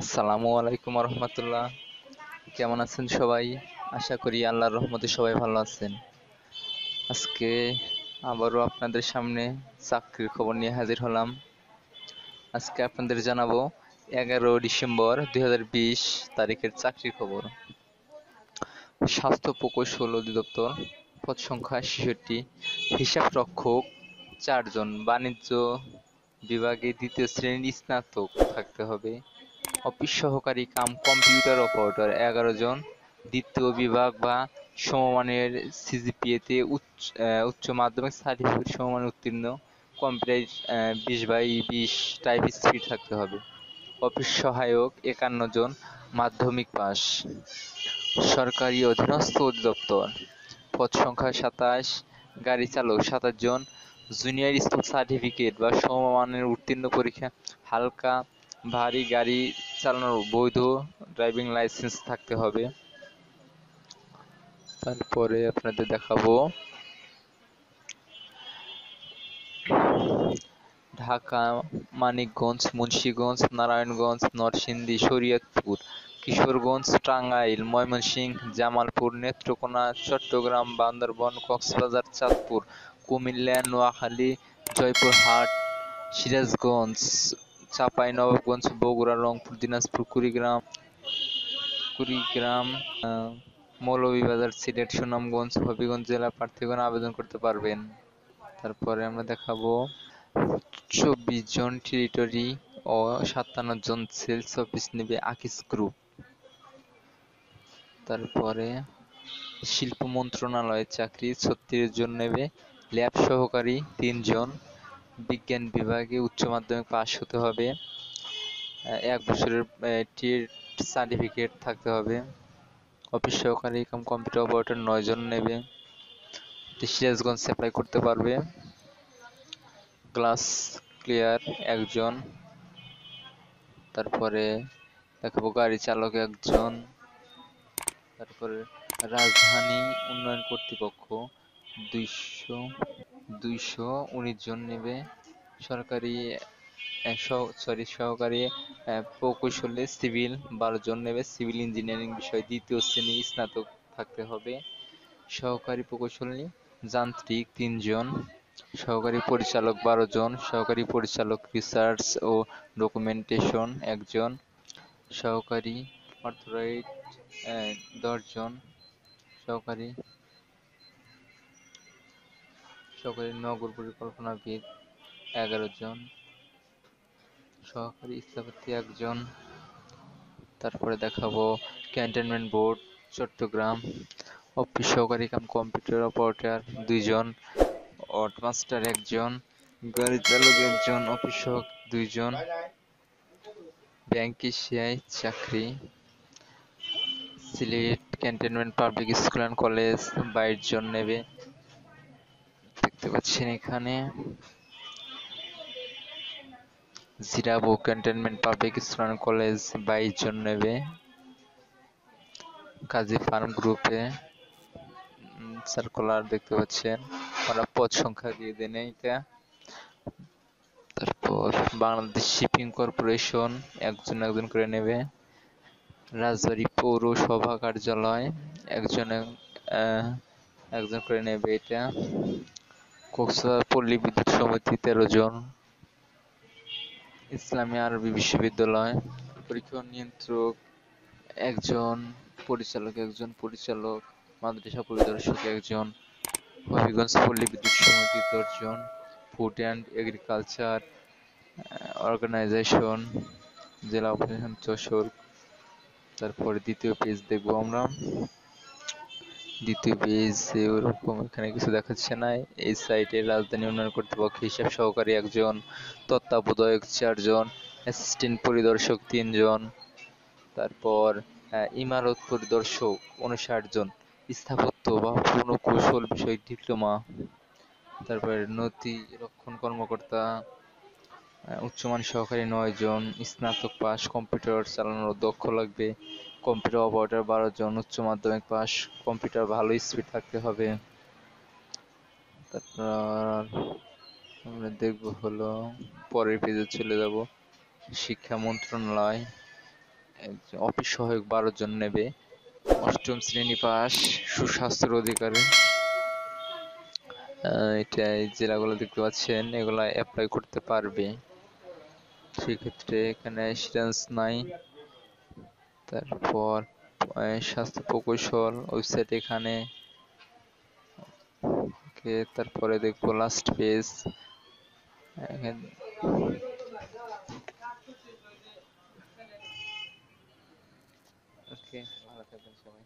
আসসালামু আলাইকুম রহমতুল্লাহ। কেমন আছেন সবাই? আশা করি আল্লাহর রহমতে সবাই ভালো আছেন। আজকে আবারও আপনাদের সামনে চাকরির খবর নিয়ে হাজির হলাম। আজকে আপনাদের জানাবো 11 ডিসেম্বর 2020 তারিখের চাকরির খবর। স্বাস্থ্য প্রকৌশল অধিদপ্তর, পদ সংখ্যা 66, হিসাব রক্ষক 4 জন, বাণিজ্য বিভাগে 2য় শ্রেণীর স্নাতক থাকতে হবে। অফিস সহকারী কাম কম্পিউটার অপারেটর 11 জন, দ্বিতীয় বিভাগ বা সমমানের সিজিপিএতে উচ্চ মাধ্যমিক সার্টিফিকেট সমমানের উত্তীর্ণ, কম্পিউটার 20/20 টাইপ স্পিড থাকতে হবে। অফিস সহায়ক 51 জন, মাধ্যমিক পাস। সরকারি অধীনস্থ অধিদপ্তর, পদ সংখ্যা 27, গাড়ি চালক 27 জন, জুনিয়র স্কুল সার্টিফিকেট বা সমমানের উত্তীর্ণ পরীক্ষা, হালকা ভারী গাড়ি চালানোর বৈধ ড্রাইভিং লাইসেন্স থাকতে হবে। তারপরে আপনাদের দেখাবো ঢাকা, মানিকগঞ্জ, মুন্সিগঞ্জ, নারায়ণগঞ্জ, নরসিংদী, শরীয়তপুর, কিশোরগঞ্জ, টাঙ্গাইল, ময়মনসিংহ, জামালপুর, নেত্রকোনা, চট্টগ্রাম, বান্দরবান, কক্সবাজার, চাঁদপুর, কুমিল্লা, নোয়াখালী, জয়পুরহাট, সিরাজগঞ্জ, চাঁপাইনবাবগঞ্জ, বগুড়া, রংপুর, দিনাজপুর, কুড়িগ্রাম, মৌলভীবাজার, সিলেট, সুনামগঞ্জ, হবিগঞ্জ জেলা প্রার্থীগণ আবেদন করতে পারবেন। তারপরে আমরা দেখাবো 24 জন টেরিটরি ও 57 জন সেলস অফিস নেবে আকিস গ্রুপ। তারপরে শিল্প মন্ত্রণালয়ের চাকরি 36 জন নেবে, ল্যাব সহকারী 3 জন, বিজ্ঞান বিভাগে উচ্চ মাধ্যমিক পাস হতে হবে, 1 বছরের ট্রেড সার্টিফিকেট থাকতে হবে। অফিস সহকারী কাম কম্পিউটার অপারেটর 9 জন নেবে, সিরাজগঞ্জ অ্যাপ্লাই করতে পারবে। ক্লাস ক্লিয়ার 1 জন। তারপরে দেখাবো গাড়ি চালক 1 জন। তারপরে রাজধানী উন্নয়ন কর্তৃপক্ষ 219 জন নেবে, সরকারি সহকারী প্রকৌশলী সিভিল 12 জন নেবে, সিভিল ইঞ্জিনিয়ারিং বিষয়ে 2য় শ্রেণী স্নাতক থাকতে হবে। সহকারী প্রকৌশলী যান্ত্রিক 3 জন, সহকারী পরিচালক 12 জন, সহকারী পরিচালক রিসার্চ ও ডকুমেন্টেশন 1 জন, সহকারী অথরাইট 10 জন, সহকারী নগর পরিকল্পনাবিদ 11 জন, সহকারী স্থপতি 1 জন। তারপরে দেখাবো ক্যান্টনমেন্ট বোর্ড চট্টগ্রাম, অফিস সহকারী কাম কম্পিউটার অপারেটর 2 জন, অড মাস্টার 1 জন, গাড়ি চালক 1 জন, অফিস সহকারী 2 জন। ব্যাংক এশিয়ায় চাকরি Sylhet cantonment public school and college 22 জন নেবে, দেখতে পাচ্ছেন এখানে। Zirabo cantonment public school and college 22 জন নেবে। কাজী ফার্ম গ্রুপে সার্কুলার দেখতে পাচ্ছেন, ওরা পদ সংখ্যা দিয়ে দেন এইটা। তারপর বাংলাদেশ শিপিং কর্পোরেশন 1 জন করে নেবে। রাজবাড়ী পৌরসভা কার্যালয় 1 জন করে নেবে এটা। কক্সবাজার পল্লী বিদ্যুৎ সমিতি 13 জন। ইসলামী আরবি বিশ্ববিদ্যালয় পরীক্ষা নিয়ন্ত্রক 1 জন, পরিচালক 1 জন, পরিচালক মাদ্রাসা পরিদর্শক 1 জন, হবিগঞ্জ পল্লী বিদ্যুৎ সমিতি 10 জন, ফুড অ্যান্ড এগ্রিকালচার অর্গানাইজেশন জেলা অপারেশন যশোর। তারপরে দ্বিতীয় পেজ দেখবো আমরা। দ্বিতীয় পেজ ওরকম এখানে কিছু দেখাচ্ছে না। এই সাইটে রাজধানী উন্নয়ন কর্তৃপক্ষ হিসাব সহকারী 1 জন, তত্ত্বাবধায়ক 4 জন, অ্যাসিস্ট্যান্ট পরিদর্শক 3 জন, তারপর ইমারত পরিদর্শক 59 জন, স্থাপত্য বা পুনঃকৌশল বিষয় ডিপ্লোমা, তারপরে নথি রক্ষণ কর্মকর্তা উচ্চমান সহকারী 9 জন, স্নাতক পাস, কম্পিউটার চালানোর দক্ষ লাগবে, কম্পিউটার অপারেটর 12 জন, উচ্চ মাধ্যমিক পাস, কম্পিউটার ভালো স্পিড থাকতে হবে। তারপর আমরা দেখবো হলো পরের পেজে চলে যাব। শিক্ষা মন্ত্রণালয় অফিস সহায়ক 12 জন নেবে। অষ্টম শ্রেণী পাস, সুস্বাস্থ্যের অধিকারী। এটা এই জেলাগুলো দেখতে পাচ্ছেন, এগুলা অ্যাপ্লাই করতে পারবে। সেক্ষেত্রে এখানে অ্যাসিস্ট্যান্স নাই। তারপর স্বাস্থ্য প্রকৌশল ওয়েবসাইট এখানে। ওকে, তারপরে দেখবো লাস্ট পেজ। ওকে, ভালো থাকবেন সবাই।